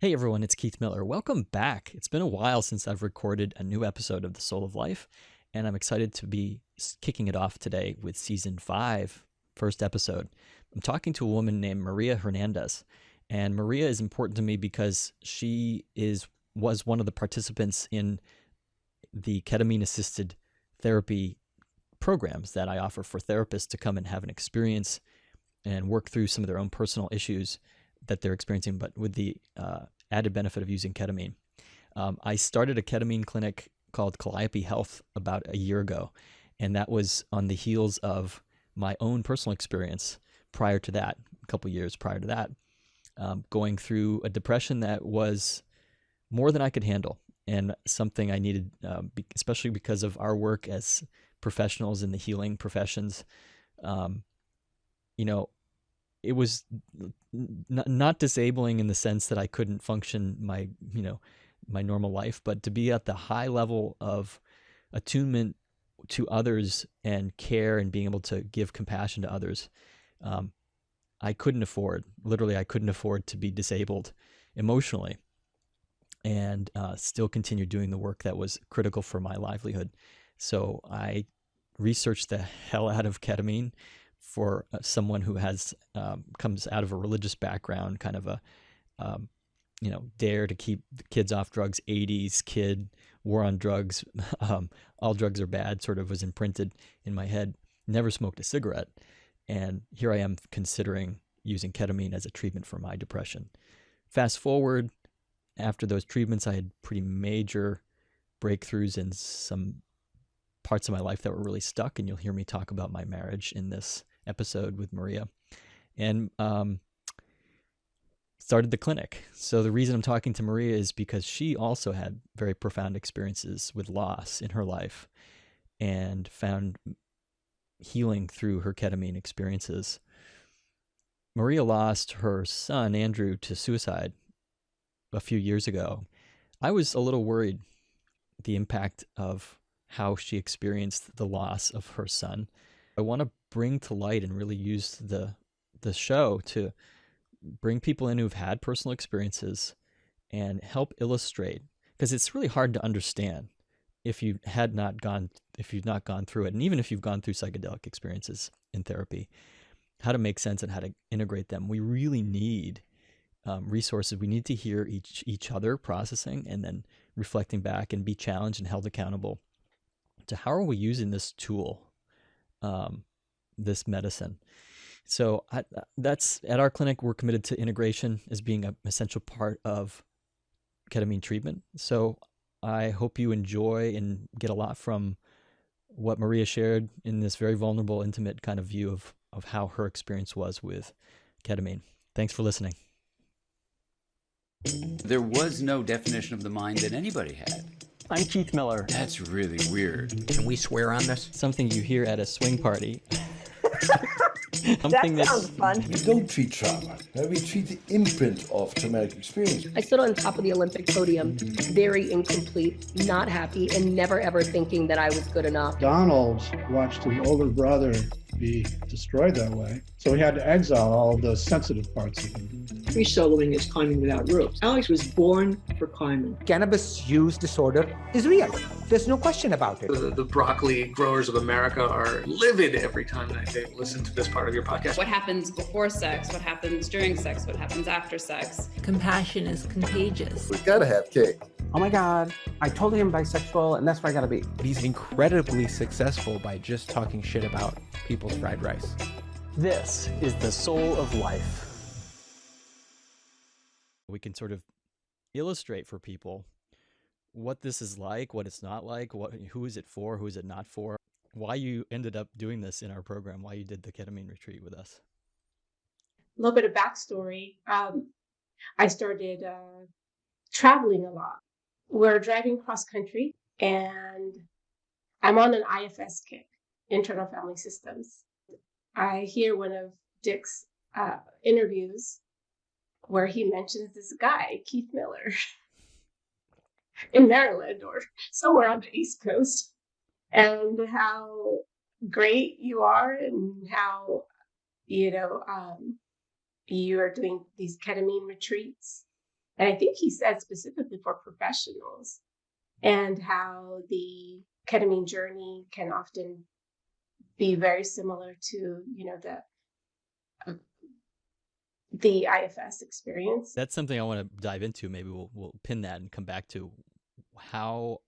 Hey everyone, it's Keith Miller. Welcome back. It's been a while since I've recorded a new episode of The Soul of Life, and I'm excited to be kicking it off today with season 5, first episode. I'm talking to a woman named Maria Hernandez, and Maria is important to me because she was one of the participants in the ketamine-assisted therapy programs that I offer for therapists to come and have an experience and work through some of their own personal issues that they're experiencing, but with the added benefit of using ketamine. I started a ketamine clinic called Calliope Health about a year ago, and that was on the heels of my own personal experience prior to that, a couple years prior to that, going through a depression that was more than I could handle and something I needed, especially because of our work as professionals in the healing professions. It was not disabling in the sense that I couldn't function my normal life, but to be at the high level of attunement to others and care and being able to give compassion to others, I couldn't afford to be disabled emotionally and still continue doing the work that was critical for my livelihood. So I researched the hell out of ketamine for someone who comes out of a religious background, kind of a dare to keep the kids off drugs, 80s kid, war on drugs, all drugs are bad, sort of was imprinted in my head. Never smoked a cigarette, and here I am considering using ketamine as a treatment for my depression. Fast forward, after those treatments, I had pretty major breakthroughs in some parts of my life that were really stuck, and you'll hear me talk about my marriage in this episode with Maria, and started the clinic. So the reason I'm talking to Maria is because she also had very profound experiences with loss in her life and found healing through her ketamine experiences. Maria lost her son, Andrew, to suicide a few years ago. I was a little worried the impact of how she experienced the loss of her son. I want to bring to light and really use the show to bring people in who've had personal experiences and help illustrate, because it's really hard to understand if you've not gone through it, and even if you've gone through psychedelic experiences in therapy, how to make sense and how to integrate them. We really need resources. We need to hear each other processing and then reflecting back and be challenged and held accountable to how are we using this tool, this medicine. So that's at our clinic, we're committed to integration as being an essential part of ketamine treatment. So I hope you enjoy and get a lot from what Maria shared in this very vulnerable, intimate kind of view of how her experience was with ketamine. Thanks for listening. There was no definition of the mind that anybody had. I'm Keith Miller. That's really weird. Can we swear on this? Something you hear at a swing party. That sounds fun. We don't treat trauma. We treat the imprint of traumatic experience. I stood on top of the Olympic podium, very incomplete, not happy, and never ever thinking that I was good enough. Donald watched his older brother be destroyed that way, so he had to exile all of those sensitive parts of him. Free soloing is climbing without ropes. Alex was born for climbing. Cannabis use disorder is real. There's no question about it. The broccoli growers of America are livid every time they listen to this part of your podcast. What happens before sex? What happens during sex? What happens after sex? Compassion is contagious. We gotta have cake. Oh my God, I told him I'm bisexual and that's where I gotta be. He's incredibly successful by just talking shit about people's fried rice. This is the Soul of Life. We can sort of illustrate for people what this is like, what it's not like, who is it for, who is it not for, why you ended up doing this in our program, why you did the ketamine retreat with us. A little bit of backstory. I started traveling a lot. We're driving cross country and I'm on an IFS kick, internal family systems. I hear one of Dick's interviews where he mentions this guy, Keith Miller, in Maryland or somewhere on the East Coast, and how great you are and how, you are doing these ketamine retreats. And I think he said specifically for professionals, and how the ketamine journey can often be very similar to, the IFS experience. That's something I want to dive into. Maybe we'll pin that and come back to how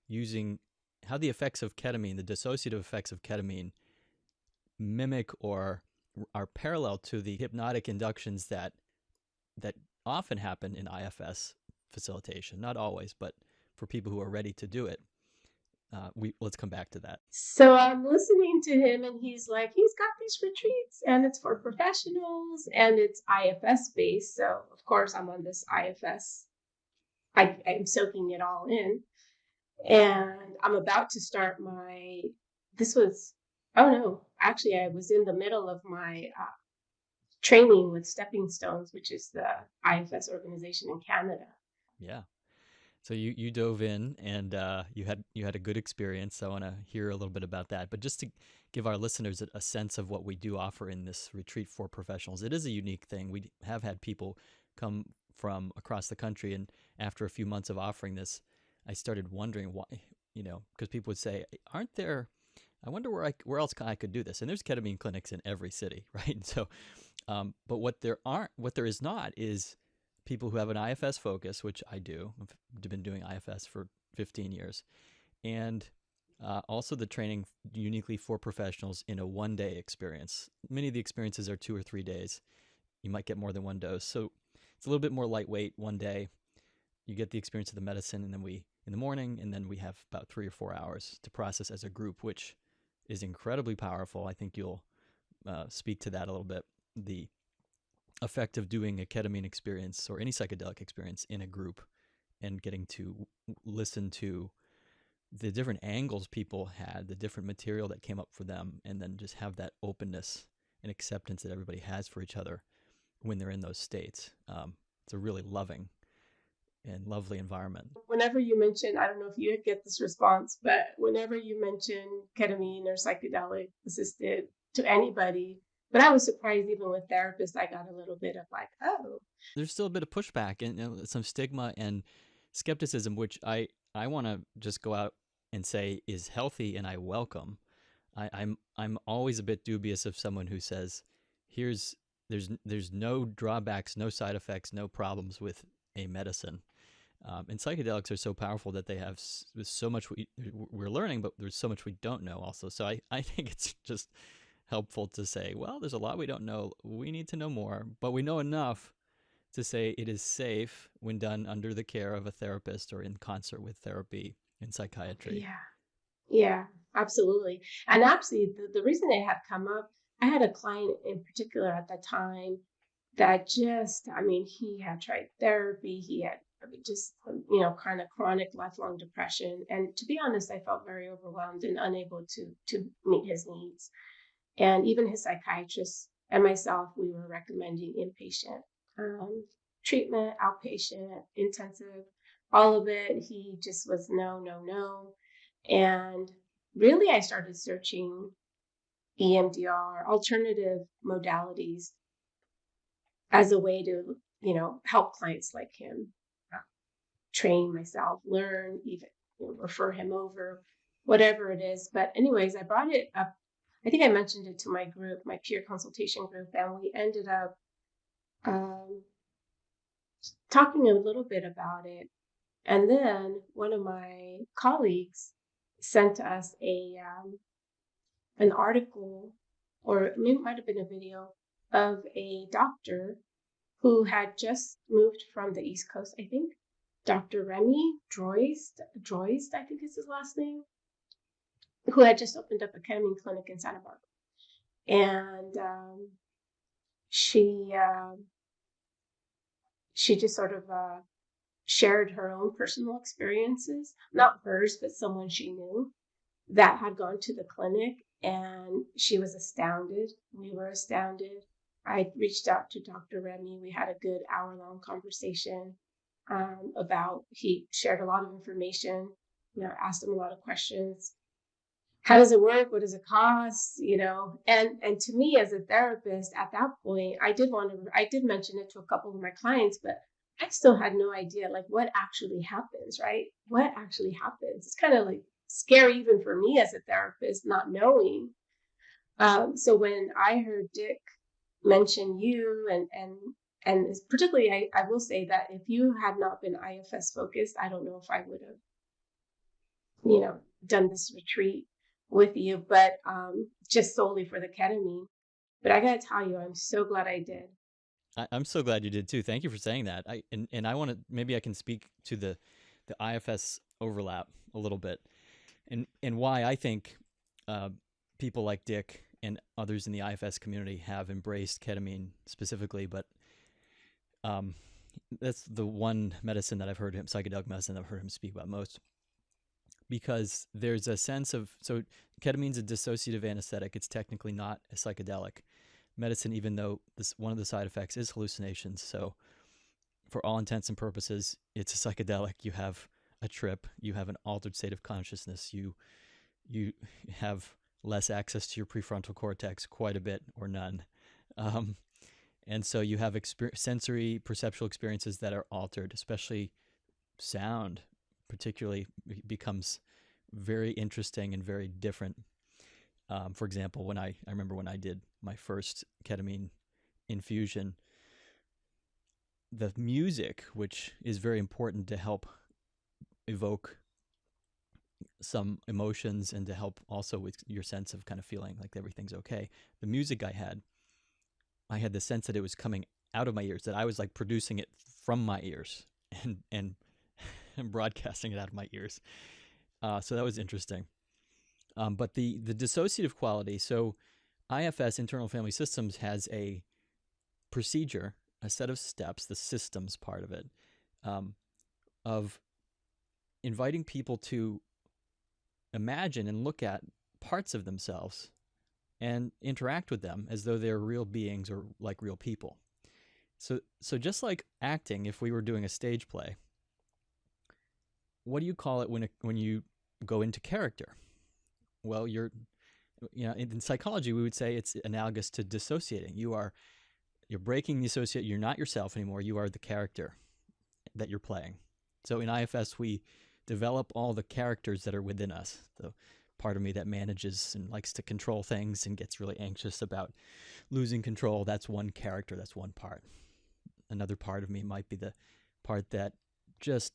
the effects of ketamine, the dissociative effects of ketamine, mimic or are parallel to the hypnotic inductions that often happen in IFS facilitation. Not always, but for people who are ready to do it. Let's come back to that. So I'm listening to him, and he's like, he's got these retreats, and it's for professionals, and it's IFS based. So of course I'm on this IFS. I'm soaking it all in, and I'm about to start I was in the middle of my training with Stepping Stones, which is the IFS organization in Canada. Yeah. So you dove in, and you had a good experience. So I want to hear a little bit about that. But just to give our listeners a sense of what we do offer in this retreat for professionals, it is a unique thing. We have had people come from across the country, and after a few months of offering this, I started wondering why, because people would say, "Aren't there? I wonder where else I could do this." And there's ketamine clinics in every city, right? And so, but what there is not is people who have an IFS focus, which I do. I've been doing IFS for 15 years. And also the training uniquely for professionals in a one-day experience. Many of the experiences are 2 or 3 days. You might get more than one dose. So it's a little bit more lightweight one day. You get the experience of the medicine, and then in the morning, and then we have about 3 or 4 hours to process as a group, which is incredibly powerful. I think you'll speak to that a little bit. The effect of doing a ketamine experience or any psychedelic experience in a group and getting to listen to the different angles people had, the different material that came up for them, and then just have that openness and acceptance that everybody has for each other when they're in those states. It's a really loving and lovely environment. Whenever you mention, I don't know if you get this response, but whenever you mention ketamine or psychedelic assisted to anybody, but I was surprised even with therapists, I got a little bit of like, oh. There's still a bit of pushback and some stigma and skepticism, which I want to just go out and say is healthy, and I welcome. I'm always a bit dubious of someone who says, there's no drawbacks, no side effects, no problems with a medicine. And psychedelics are so powerful that they have so much we're learning, but there's so much we don't know also. So I think it's just helpful to say, well, there's a lot we don't know. We need to know more, but we know enough to say it is safe when done under the care of a therapist or in concert with therapy in psychiatry. Yeah, absolutely. And actually, the reason it had come up, I had a client in particular at that time that he had tried therapy. He had kind of chronic lifelong depression. And to be honest, I felt very overwhelmed and unable to meet his needs. And even his psychiatrist and myself, we were recommending inpatient treatment, outpatient, intensive, all of it. He just was no. And really, I started searching EMDR, alternative modalities, as a way to, help clients like him train myself, learn, even refer him over, whatever it is. But anyways, I brought it up. I think I mentioned it to my group, my peer consultation group, and we ended up talking a little bit about it. And then one of my colleagues sent us an article, or it might have been a video, of a doctor who had just moved from the East Coast, I think. Dr. Remy Droist, I think is his last name, who had just opened up a ketamine clinic in Santa Barbara. And she just sort of shared her own personal experiences, not hers, but someone she knew that had gone to the clinic, and she was astounded. We were astounded. I reached out to Dr. Remy. We had a good hour-long conversation he shared a lot of information, asked him a lot of questions. How does it work? What does it cost? And to me as a therapist at that point, I did mention it to a couple of my clients, but I still had no idea like what actually happens, right? What actually happens? It's kind of like scary even for me as a therapist, not knowing. So when I heard Dick mention you and particularly, I will say that if you had not been IFS focused, I don't know if I would have, done this retreat with you, but just solely for the ketamine. But I gotta tell you, I'm so glad I did. I'm so glad you did too. Thank you for saying that. And I want to, maybe I can speak to the IFS overlap a little bit, and why I think people like Dick and others in the IFS community have embraced ketamine specifically. But that's the one medicine that I've heard him, psychedelic medicine, that I've heard him speak about most. Because there's a sense of, so ketamine's a dissociative anesthetic. It's technically not a psychedelic medicine, even though one of the side effects is hallucinations. So for all intents and purposes, it's a psychedelic. You have a trip, you have an altered state of consciousness, you have less access to your prefrontal cortex, quite a bit or none. And so you have sensory perceptual experiences that are altered, especially sound particularly becomes very interesting and very different. For example, I remember when I did my first ketamine infusion, the music, which is very important to help evoke some emotions and to help also with your sense of kind of feeling like everything's okay. The music I had the sense that it was coming out of my ears, that I was like producing it from my ears and broadcasting it out of my ears. So that was interesting. But the dissociative quality, so IFS, Internal Family Systems, has a procedure, a set of steps, the systems part of it, of inviting people to imagine and look at parts of themselves and interact with them as though they're real beings or like real people. So just like acting, if we were doing a stage play, what do you call it when you go into character? Well, in psychology, we would say it's analogous to dissociating. You're breaking the associate. You're not yourself anymore. You are the character that you're playing. So in IFS, we develop all the characters that are within us. The part of me that manages and likes to control things and gets really anxious about losing control, that's one character, that's one part. Another part of me might be the part that just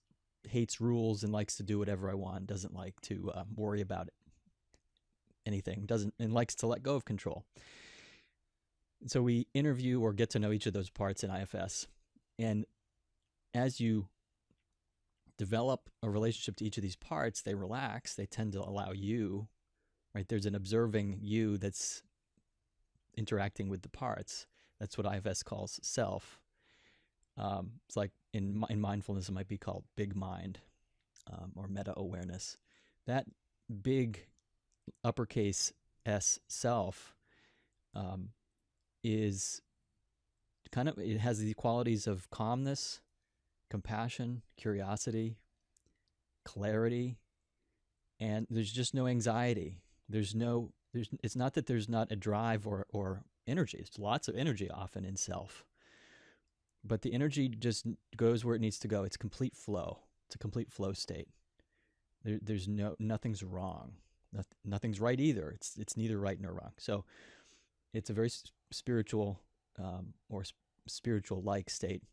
hates rules and likes to do whatever I want, doesn't like to worry about anything, and likes to let go of control. So we interview or get to know each of those parts in IFS. And as you develop a relationship to each of these parts, they relax, they tend to allow you, right? There's an observing you that's interacting with the parts. That's what IFS calls self. It's like in mindfulness, it might be called big mind or meta-awareness. That big uppercase S self is kind of, it has the qualities of calmness, compassion, curiosity, clarity, and there's just no anxiety. It's not that there's not a drive or energy. It's lots of energy often in self. But the energy just goes where it needs to go. It's complete flow. It's a complete flow state. There's nothing's wrong. Nothing's right either. It's neither right nor wrong. So it's a very spiritual or spiritual-like state.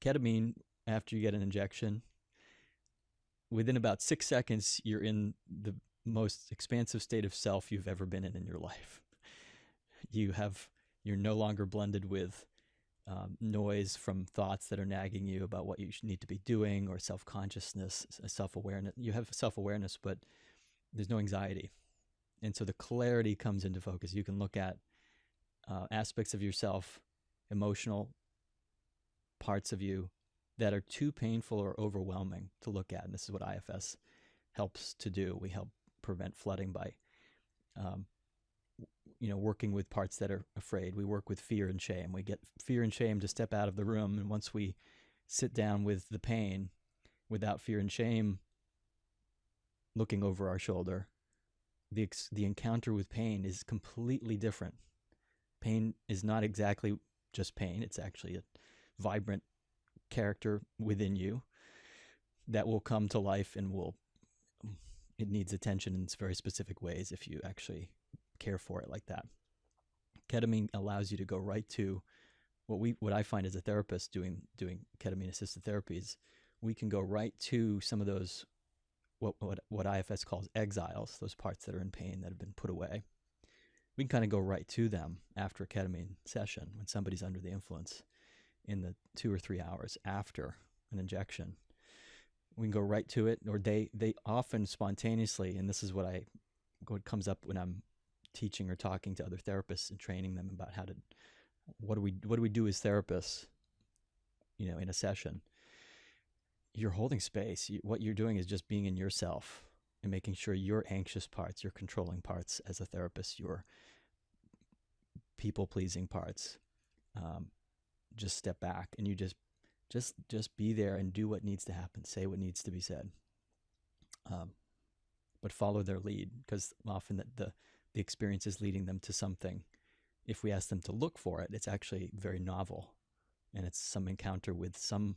Ketamine, after you get an injection, within about 6 seconds, you're in the most expansive state of self you've ever been in your life. You're no longer blended with noise from thoughts that are nagging you about what you need to be doing, or self-consciousness, self-awareness. You have self-awareness, but there's no anxiety. And so the clarity comes into focus. You can look at aspects of yourself, emotional parts of you that are too painful or overwhelming to look at. And this is what IFS helps to do. We help prevent flooding by working with parts that are afraid. We work with fear and shame. We get fear and shame to step out of the room. And once we sit down with the pain without fear and shame looking over our shoulder, the encounter with pain is completely different. Pain is not exactly just pain. It's actually a vibrant character within you that will come to life and it needs attention in very specific ways if you actually care for it like that. Ketamine allows you to go right to what I find as a therapist doing ketamine assisted therapies. We can go right to some of those what IFS calls exiles, those parts that are in pain that have been put away. We can kind of go right to them after a ketamine session when somebody's under the influence in the 2 or 3 hours after an injection. We can go right to it, or they often spontaneously, and this is what comes up when I'm teaching or talking to other therapists and training them about what do we do as therapists, in a session. You're holding space. What you're doing is just being in yourself and making sure your anxious parts, your controlling parts as a therapist, your people-pleasing parts, just step back and you just be there and do what needs to happen, say what needs to be said, but follow their lead, because often the experience is leading them to something. If we ask them to look for it, it's actually very novel, and it's some encounter with some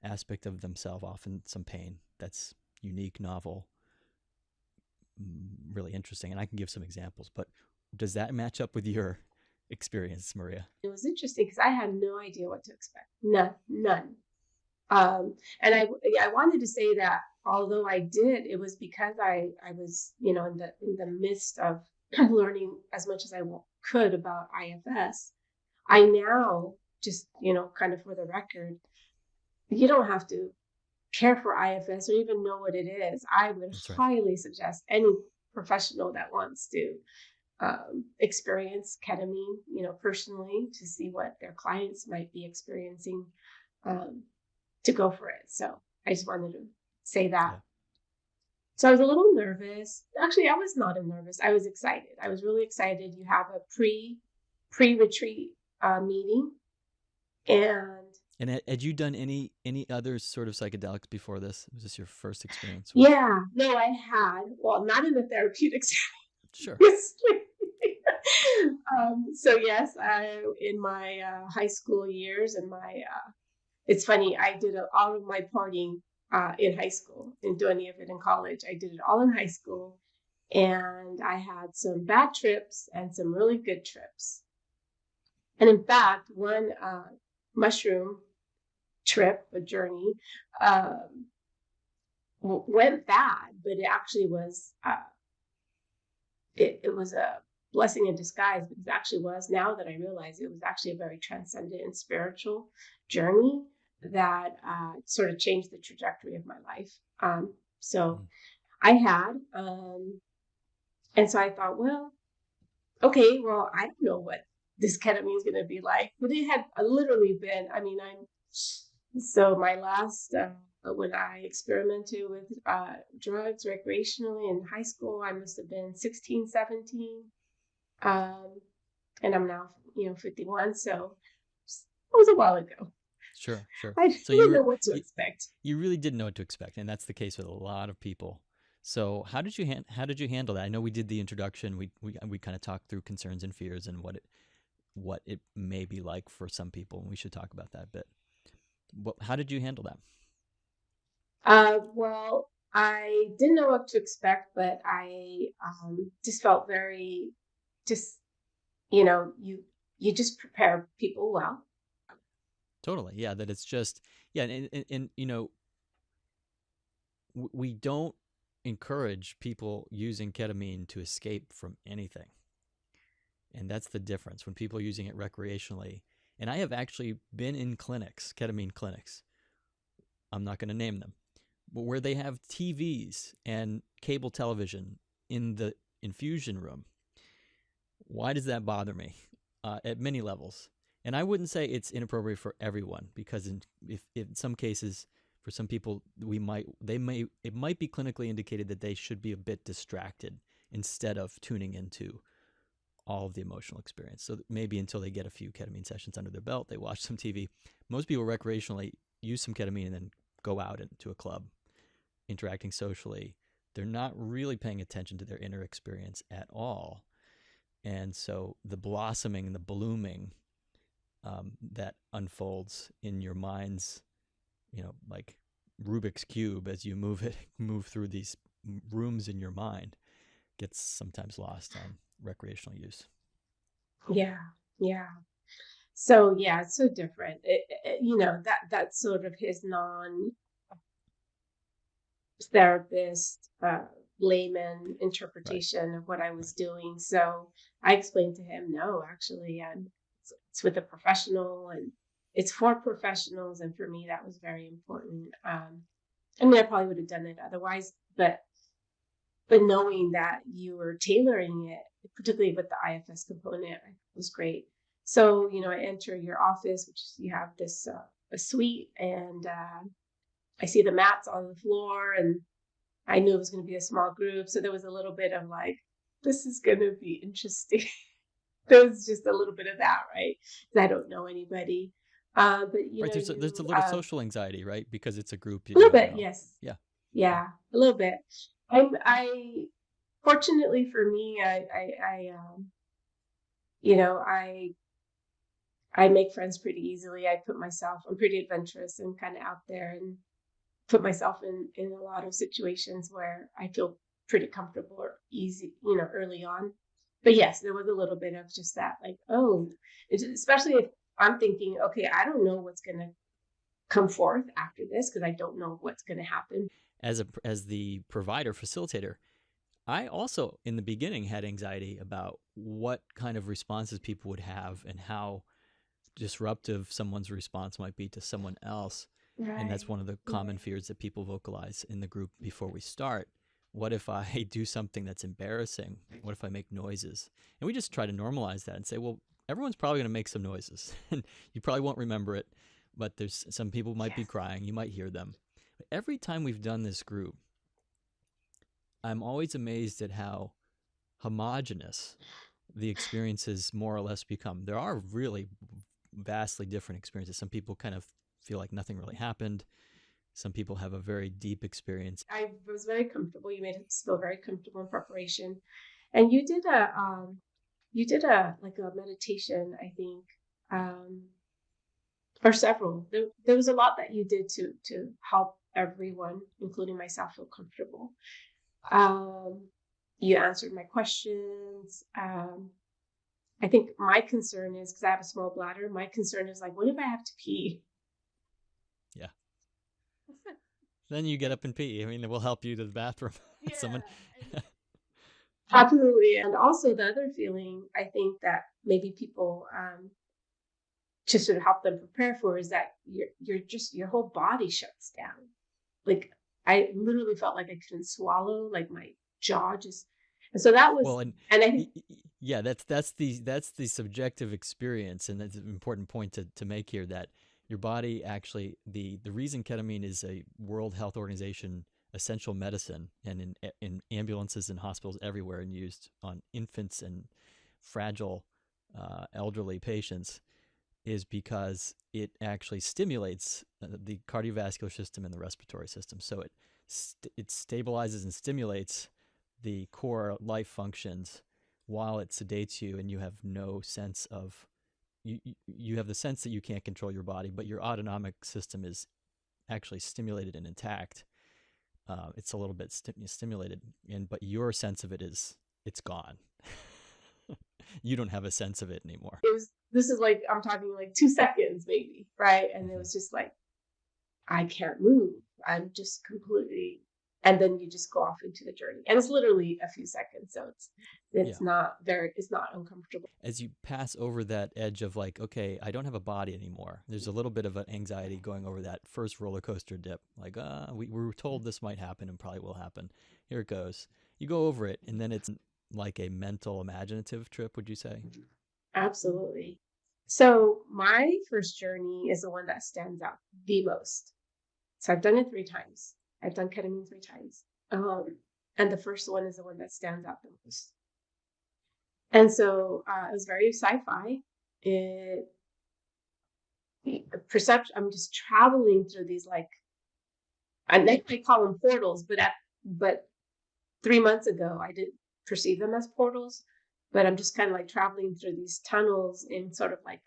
aspect of themselves, often some pain that's unique, novel, really interesting. And I can give some examples, but does that match up with your experience, Maria? It was interesting because I had no idea what to expect. None. And I wanted to say that although I did, it was because I was, in the midst of learning as much as I could about IFS. I now just, kind of for the record, you don't have to care for IFS or even know what it is. I would highly suggest any professional that wants to experience ketamine, personally, to see what their clients might be experiencing, to go for it. So I just wanted to say that. Yeah. So I was a little nervous. Actually, I was not nervous. I was excited. I was really excited. You have a pre-retreat meeting, And had you done any other sort of psychedelics before this? Was this your first experience? Yeah, no, I had. Well, not in the therapeutic setting. Sure. So yes, in my high school years, and it's funny, I did all of my partying in high school. Didn't do any of it in college. I did it all in high school, and I had some bad trips and some really good trips. And in fact, one mushroom trip, a journey, went bad, but it actually was it was a blessing in disguise, because it actually was, now that I realize, it was actually a very transcendent and spiritual journey that sort of changed the trajectory of my life. I had, and so I thought, well, okay, well, I don't know what this ketamine is going to be like, but it had literally been, so my last, when I experimented with drugs recreationally in high school, I must have been 16, 17. And I'm now, 51. So it was a while ago. Sure. I didn't know what to expect. You really didn't know what to expect. And that's the case with a lot of people. So how did you handle that? I know we did the introduction. We kind of talked through concerns and fears and what it may be like for some people. And we should talk about that a bit. How did you handle that? Well, I didn't know what to expect, but I just felt very, you just prepare people well. Totally. Yeah. That it's just, yeah. And we don't encourage people using ketamine to escape from anything. And that's the difference when people are using it recreationally. And I have actually been in clinics, ketamine clinics. I'm not going to name them, but where they have TVs and cable television in the infusion room. Why does that bother me? At many levels. And I wouldn't say it's inappropriate for everyone, because in some cases, for some people, it might be clinically indicated that they should be a bit distracted instead of tuning into all of the emotional experience. So maybe until they get a few ketamine sessions under their belt, they watch some TV. Most people recreationally use some ketamine and then go out into a club, interacting socially. They're not really paying attention to their inner experience at all. And so the blossoming and the blooming that unfolds in your mind's like Rubik's Cube, as you move through these rooms in your mind, gets sometimes lost on recreational use. Yeah. Yeah. So yeah, it's so different. That's sort of his non-therapist, layman interpretation of what I was doing. So I explained to him, no, actually, it's with a professional, and it's for professionals. And for me, that was very important. I mean, I probably would have done it otherwise, but knowing that you were tailoring it, particularly with the IFS component, was great. So, I enter your office, which is, you have this a suite, and I see the mats on the floor, and I knew it was going to be a small group. So there was a little bit of like, this is going to be interesting. There was just a little bit of that, right? Because I don't know anybody. But right, there's a little social anxiety, right? Because it's a group. A little bit, know. Yes. Yeah. Yeah, a little bit. I fortunately for me, I make friends pretty easily. I'm pretty adventurous and kind of out there, and put myself in a lot of situations where I feel pretty comfortable or easy, early on. But yes, there was a little bit of just that, like, especially if I'm thinking, okay, I don't know what's going to come forth after this, because I don't know what's going to happen. As the provider facilitator, I also in the beginning had anxiety about what kind of responses people would have and how disruptive someone's response might be to someone else. Right. And that's one of the common fears that people vocalize in the group before we start. What if I do something that's embarrassing? What if I make noises? And we just try to normalize that and say, well, everyone's probably going to make some noises, and you probably won't remember it, but there's some people might be crying. You might hear them. But every time we've done this group, I'm always amazed at how homogenous the experiences more or less become. There are really vastly different experiences. Some people kind of feel like nothing really happened. Some people have a very deep experience. I was very comfortable. You made us feel very comfortable in preparation, and you did a meditation, I think, or several. There was a lot that you did to help everyone, including myself, feel comfortable. You answered my questions. I think my concern is, because I have a small bladder, my concern is like, what if I have to pee? Yeah. Then you get up and pee. I mean, it will help you to the bathroom. Yeah. Absolutely. And also the other feeling, I think, that maybe people to sort of help them prepare for, is that your whole body shuts down. Like, I literally felt like I couldn't swallow, like my jaw just. And so that was, well, and I think, yeah, that's the subjective experience, and that's an important point to make here, that your body actually, the reason ketamine is a World Health Organization essential medicine, and in ambulances and hospitals everywhere, and used on infants and fragile elderly patients, is because it actually stimulates the cardiovascular system and the respiratory system. So it stabilizes and stimulates the core life functions while it sedates you, and you have no sense of, you have the sense that you can't control your body, but your autonomic system is actually stimulated and intact. It's a little bit stimulated, but your sense of it is, it's gone. You don't have a sense of it anymore. This is like, I'm talking like 2 seconds maybe, right? And it was just like, I can't move. I'm just completely, and then you just go off into the journey. And it's literally a few seconds. So it's not uncomfortable. As you pass over that edge of like, okay, I don't have a body anymore, there's a little bit of an anxiety going over that first roller coaster dip. Like, we were told this might happen and probably will happen. Here it goes. You go over it, and then it's like a mental imaginative trip, would you say? Absolutely. So my first journey is the one that stands out the most. So I've done it 3 times. I've done ketamine 3 times. And the first one is the one that stands out the most. And so it was very sci-fi. Perception. I'm just traveling through these, like, I call them portals, but 3 months ago I didn't perceive them as portals. But I'm just kind of like traveling through these tunnels in sort of like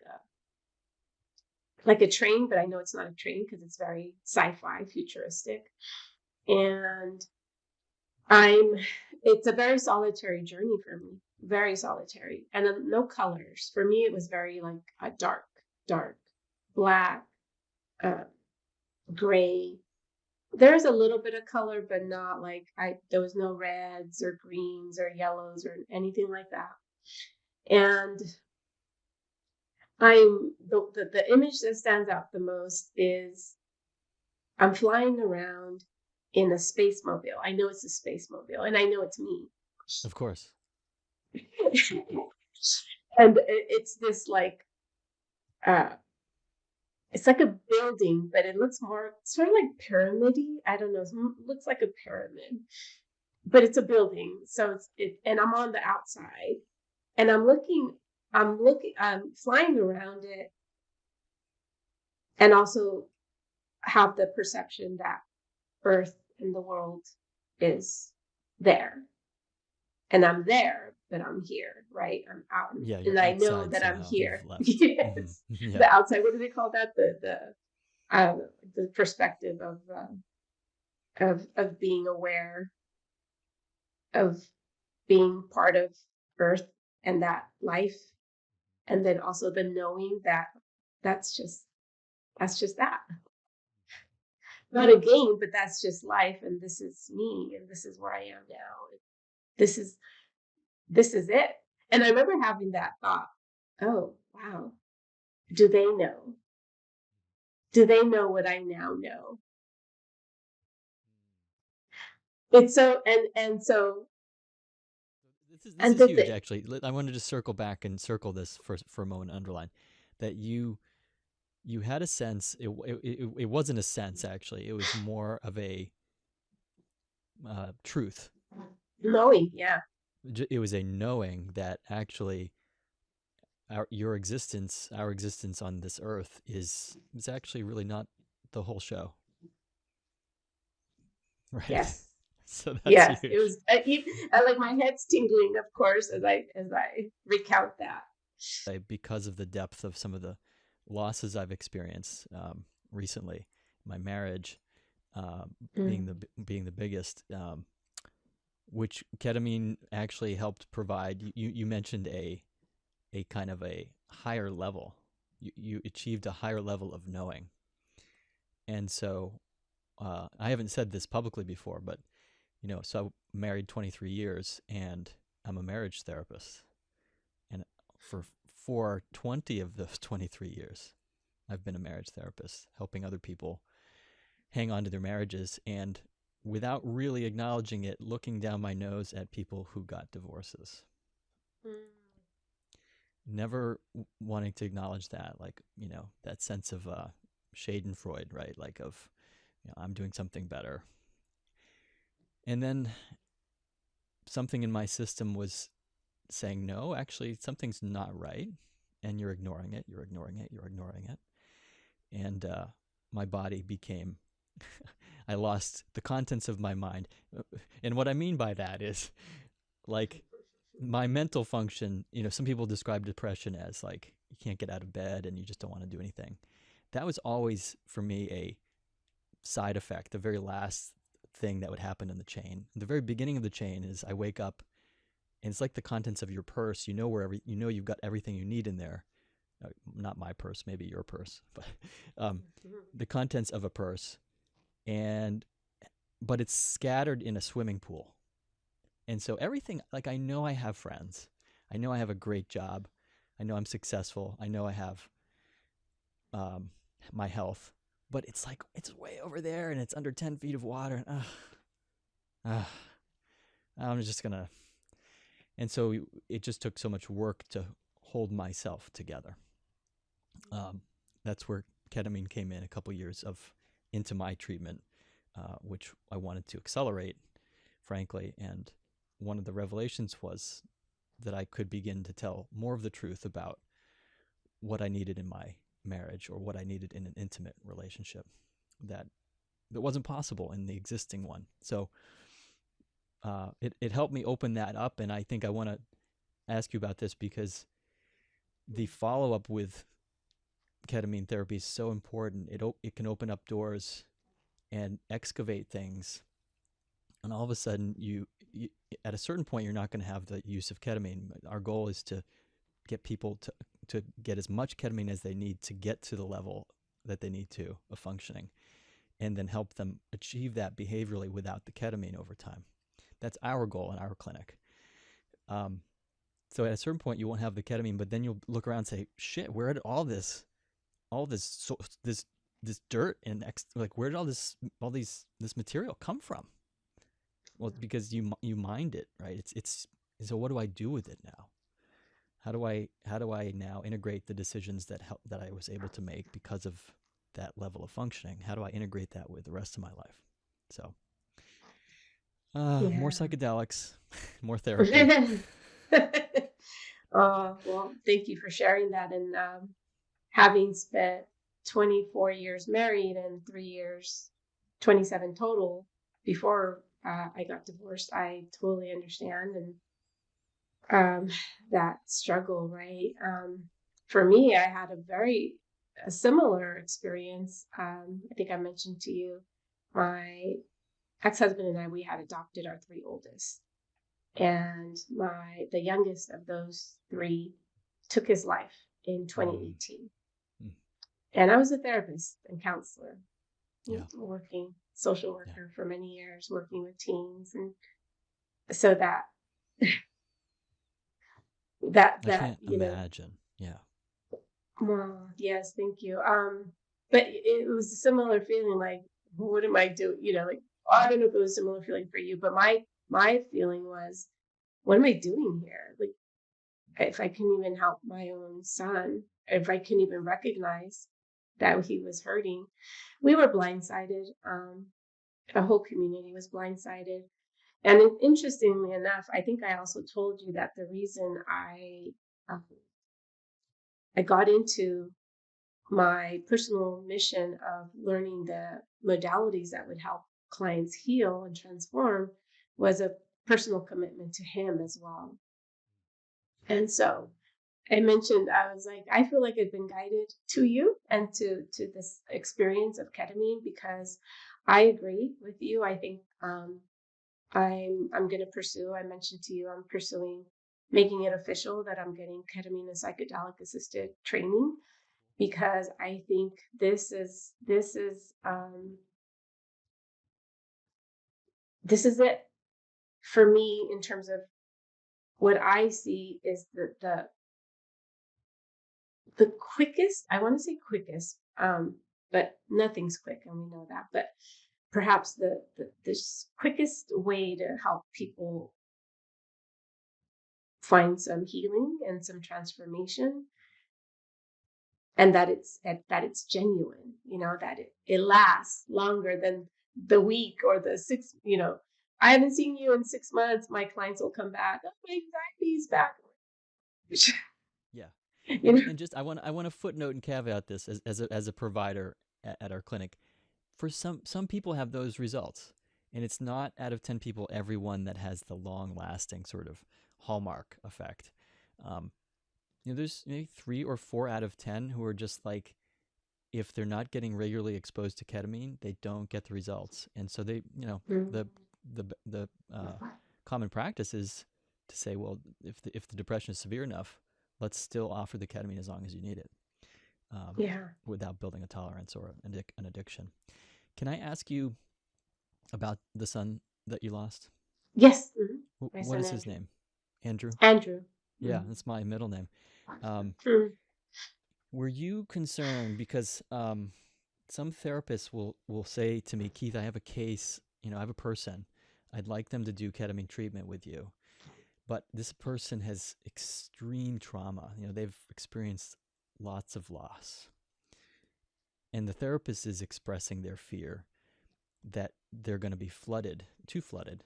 like a train, but I know it's not a train because it's very sci-fi, futuristic. And it's a very solitary journey for me, very solitary, and no colors. For me, it was very like a dark, black, gray. There's a little bit of color, but not like there was no reds or greens or yellows or anything like that. And the image that stands out the most is I'm flying around in a space mobile. I know it's a space mobile, and I know it's me. Of course. And it's this like, it's like a building, but it looks more sort of like pyramid-y. I don't know. It looks like a pyramid, but it's a building. So and I'm on the outside, and I'm flying around it, and also have the perception that Earth and the world is there, and I'm there, but I'm here, right? I'm out, and I know that I'm here. Yes, mm-hmm. The outside. What do they call that? The perspective of being aware, of being part of Earth and that life, and then also the knowing that that's just that. Not a game, but that's just life, and this is me, and this is where I am now. This is it. And I remember having that thought, oh, wow. Do they know? Do they know what I now know? It's so, and so. This is huge, actually. I want to just circle back and circle this for a moment, underline that you had a sense. It wasn't a sense, actually. It was more of a truth. Knowing, yeah. It was a knowing that actually our existence on this earth is actually really not the whole show. Right? Yes. So that's yes, huge. It was like my head's tingling, of course, as I recount that. Because of the depth of some of the losses I've experienced recently, my marriage being the biggest, which ketamine actually helped provide. You mentioned a kind of a higher level. You achieved a higher level of knowing, and so I haven't said this publicly before, but so I'm married 23 years, and I'm a marriage therapist, and for 20 of those 23 years, I've been a marriage therapist, helping other people hang on to their marriages, and without really acknowledging it, looking down my nose at people who got divorces. Never wanting to acknowledge that, like, that sense of Schadenfreude, right? Like of, I'm doing something better. And then something in my system was saying, no, actually, something's not right. And you're ignoring it. And my body became, I lost the contents of my mind. And what I mean by that is, like, my mental function, some people describe depression as like, you can't get out of bed and you just don't want to do anything. That was always, for me, a side effect, the very last thing that would happen in the chain. The very beginning of the chain is I wake up and it's like the contents of your purse. You've got everything you need in there. Not my purse, maybe your purse, but the contents of a purse, but it's scattered in a swimming pool. And so everything, like, I know I have friends. I know I have a great job. I know I'm successful. I know I have my health. But it's like, it's way over there and it's under 10 feet of water. I'm just going to. And so it just took so much work to hold myself together. That's where ketamine came in a couple years into my treatment, which I wanted to accelerate, frankly. And one of the revelations was that I could begin to tell more of the truth about what I needed in my marriage or what I needed in an intimate relationship that wasn't possible in the existing one. So it helped me open that up. And I think I want to ask you about this because the follow-up with ketamine therapy is so important. It can open up doors and excavate things, and all of a sudden you at a certain point you're not going to have the use of ketamine. Our goal is to get people to get as much ketamine as they need to get to the level that they need to of functioning, and then help them achieve that behaviorally without the ketamine over time. That's our goal in our clinic. So at a certain point you won't have the ketamine, but then you'll look around and say, shit, where did this dirt and where did this material come from? Well, because you mined it, right? It's so what do I do with it now? How do I now integrate the decisions that I was able to make because of that level of functioning? How do I integrate that with the rest of my life? So more psychedelics, more therapy. Well, thank you for sharing that. And having spent 24 years married and 3 years, 27 total before I got divorced, I totally understand. And that struggle, right? For me, I had a similar experience. I think I mentioned to you, my ex-husband and I, we had adopted our 3 oldest. And the youngest of those 3 took his life in 2018. And I was a therapist and counselor, working social worker for many years, working with teens. And so that I can't imagine. Well, yes, thank you. But it was a similar feeling, like, what am I doing? I don't know if it was a similar feeling for you, but my feeling was, what am I doing here? Like, if I couldn't even help my own son, if I couldn't even recognize that he was hurting, we were blindsided. The whole community was blindsided. And interestingly enough, I think I also told you that the reason I got into my personal mission of learning the modalities that would help clients heal and transform was a personal commitment to him as well. And so I mentioned, I was like, I feel like I've been guided to you and to this experience of ketamine, because I agree with you. I think I'm going to pursue, I mentioned to you, I'm pursuing making it official that I'm getting ketamine and psychedelic assisted training, because I think this is it for me in terms of what I see is the quickest, I want to say quickest, but nothing's quick and we know that, but perhaps the quickest way to help people find some healing and some transformation, and that it's genuine, that it lasts longer than the week or the 6, I haven't seen you in 6 months. My clients will come back. Oh, my anxiety's back. And just I want to footnote and caveat this as a provider at our clinic. For some people have those results, and it's not out of 10 people everyone that has the long lasting sort of hallmark effect. There's maybe 3 or 4 out of 10 who are just like, if they're not getting regularly exposed to ketamine, they don't get the results. And so they, the common practice is to say, well, if the depression is severe enough, let's still offer the ketamine as long as you need it, without building a tolerance or an addiction. Can I ask you about the son that you lost? Yes. What is his name? Andrew? Andrew. Yeah, that's my middle name. Were you concerned because some therapists will say to me, Keith, I have a case, I have a person, I'd like them to do ketamine treatment with you, but this person has extreme trauma. They've experienced lots of loss. And the therapist is expressing their fear that they're going to be too flooded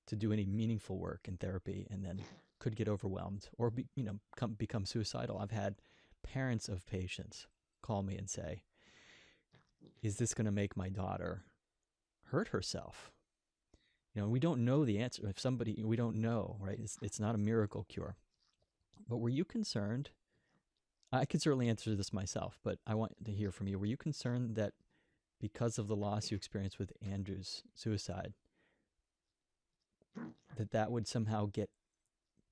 to do any meaningful work in therapy, and then could get overwhelmed or become suicidal. I've had parents of patients call me and say, is this going to make my daughter hurt herself? We don't know the answer. We don't know, right? It's not a miracle cure. But were you concerned I could certainly answer this myself, but I want to hear from you. Were you concerned that because of the loss you experienced with Andrew's suicide, that would somehow get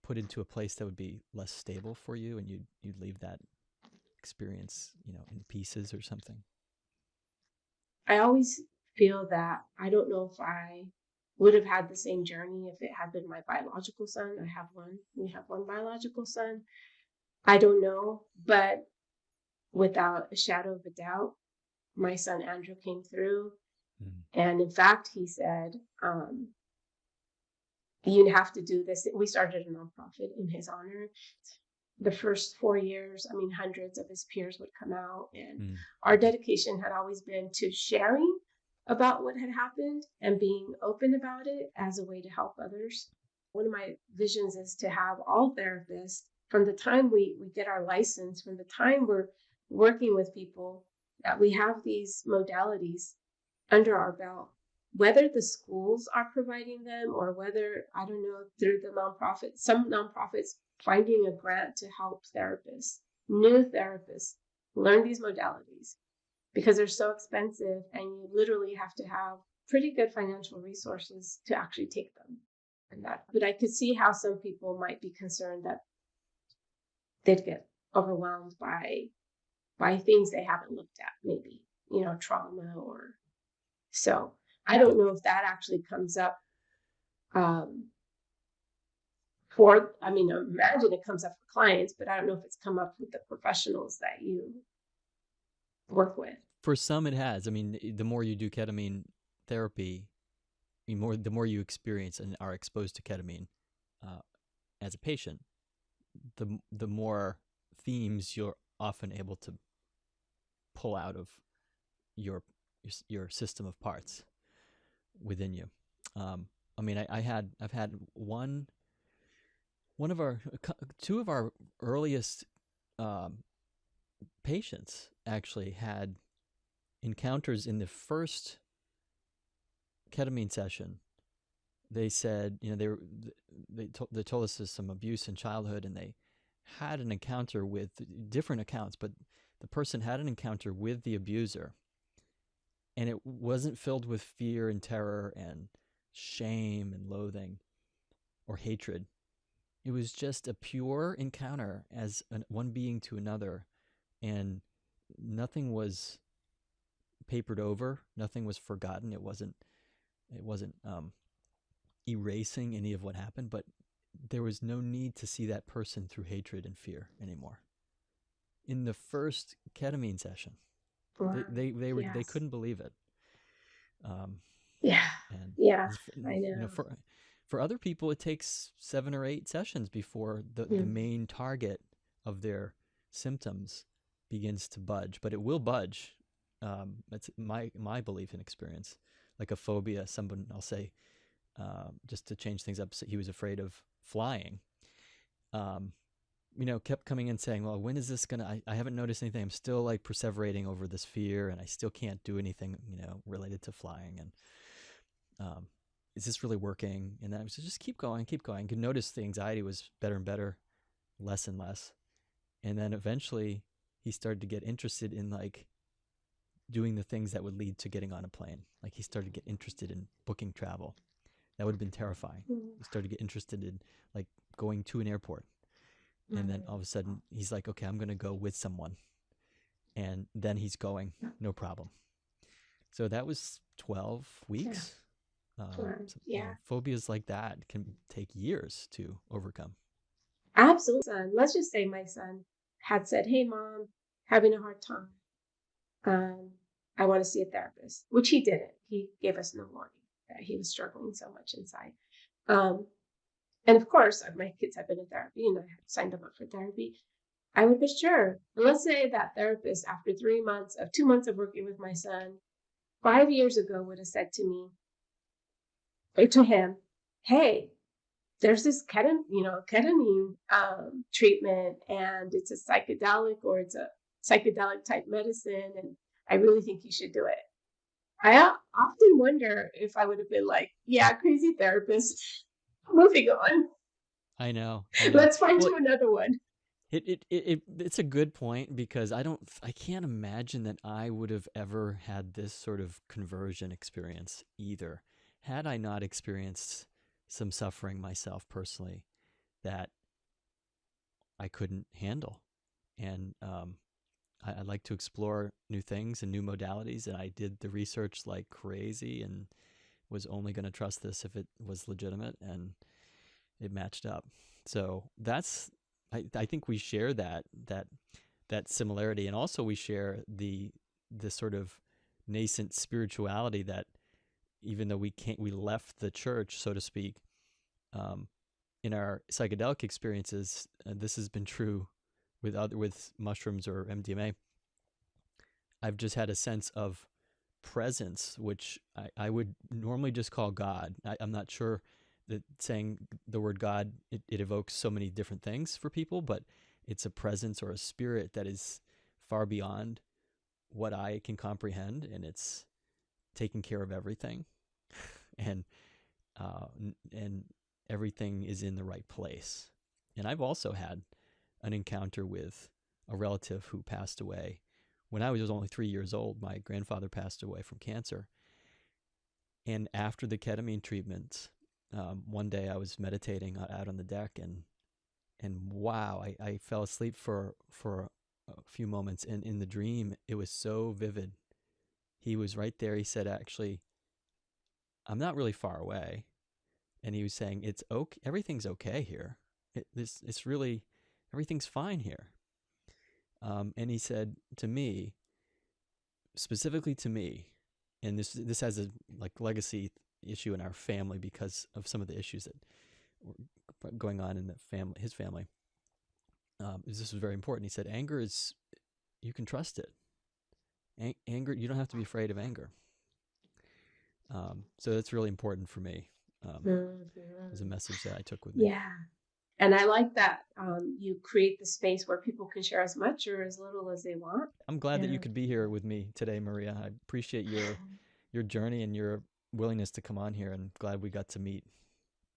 put into a place that would be less stable for you, and you'd leave that experience, in pieces or something? I always feel that I don't know if I would have had the same journey if it had been my biological son. I have one. We have one biological son. I don't know, but without a shadow of a doubt, my son Andrew came through. And in fact, he said, you have to do this. We started a nonprofit in his honor. The first 4 years, hundreds of his peers would come out, and our dedication had always been to sharing about what had happened and being open about it as a way to help others. One of my visions is to have all therapists, from the time we get our license, from the time we're working with people, that we have these modalities under our belt, whether the schools are providing them or whether, I don't know, through the nonprofits, some nonprofits finding a grant to help therapists, new therapists, learn these modalities, because they're so expensive and you literally have to have pretty good financial resources to actually take them. But I could see how some people might be concerned that they'd get overwhelmed by things they haven't looked at, maybe, trauma or so. I don't know if that actually comes up imagine it comes up for clients, but I don't know if it's come up with the professionals that you work with. For some, it has. The more you do ketamine therapy, the more you experience and are exposed to ketamine as a patient, the more themes you're often able to pull out of your system of parts within you. I've had two of our earliest patients actually had encounters in the first ketamine session. They said, they told us there's some abuse in childhood, and they had an encounter with different accounts, but the person had an encounter with the abuser, and it wasn't filled with fear and terror and shame and loathing or hatred. It was just a pure encounter as one being to another, and nothing was papered over, nothing was forgotten. It wasn't erasing any of what happened, but there was no need to see that person through hatred and fear anymore. In the first ketamine session, wow. They couldn't believe it. I know. For other people, it takes 7 or 8 sessions before the main target of their symptoms begins to budge, but it will budge. That's my belief and experience. Like a phobia, someone, I'll say, just to change things up, so he was afraid of flying. Kept coming in saying, well, when is this gonna, I haven't noticed anything. I'm still like perseverating over this fear, and I still can't do anything, related to flying. And is this really working? And I was just keep going. Could notice the anxiety was better and better, less and less. And then eventually he started to get interested in like doing the things that would lead to getting on a plane. Like he started to get interested in booking travel. That would have been terrifying. He started to get interested in like going to an airport. And then all of a sudden he's like, okay, I'm going to go with someone. And then he's going, no problem. So that was 12 weeks. Phobias like that can take years to overcome. Absolutely. Let's just say my son had said, hey, Mom, having a hard time. I want to see a therapist, which he didn't. He gave us no warning that he was struggling so much inside. And of course, my kids have been in therapy, and I had signed them up for therapy. I would be sure. And let's say that therapist, after 2 months of working with my son, 5 years ago would have said to me, or to him, hey, there's this ketamine treatment, and it's a psychedelic, or it's a psychedelic type medicine, and I really think you should do it. I often wonder if I would have been like, yeah, crazy therapist, moving on. I know. Let's find you another one. It's a good point, because I can't imagine that I would have ever had this sort of conversion experience either, had I not experienced some suffering myself personally that I couldn't handle. And I like to explore new things and new modalities, and I did the research like crazy and was only going to trust this if it was legitimate, and it matched up. So I think we share that similarity, and also we share the sort of nascent spirituality that, even though we left the church, so to speak, in our psychedelic experiences, this has been true with mushrooms or MDMA. I've just had a sense of presence, which I would normally just call God. I'm not sure that saying the word God, it evokes so many different things for people, but it's a presence or a spirit that is far beyond what I can comprehend, and it's taking care of everything, and everything is in the right place. And I've also had an encounter with a relative who passed away when I was only 3 years old. My grandfather passed away from cancer. And after the ketamine treatment, one day I was meditating out on the deck, and wow, I fell asleep for a few moments. And in the dream, it was so vivid. He was right there. He said, actually, I'm not really far away. And he was saying, it's okay. Everything's okay here. It's really, everything's fine here. And he said to me, specifically to me, and this has a legacy issue in our family because of some of the issues that were going on in the family, his family. This was very important. He said, anger is, you can trust it. Anger, you don't have to be afraid of anger. So that's really important for me. As a message that I took with me. Yeah. And I like that you create the space where people can share as much or as little as they want. I'm glad that you could be here with me today, Maria. I appreciate your journey and your willingness to come on here, and glad we got to meet.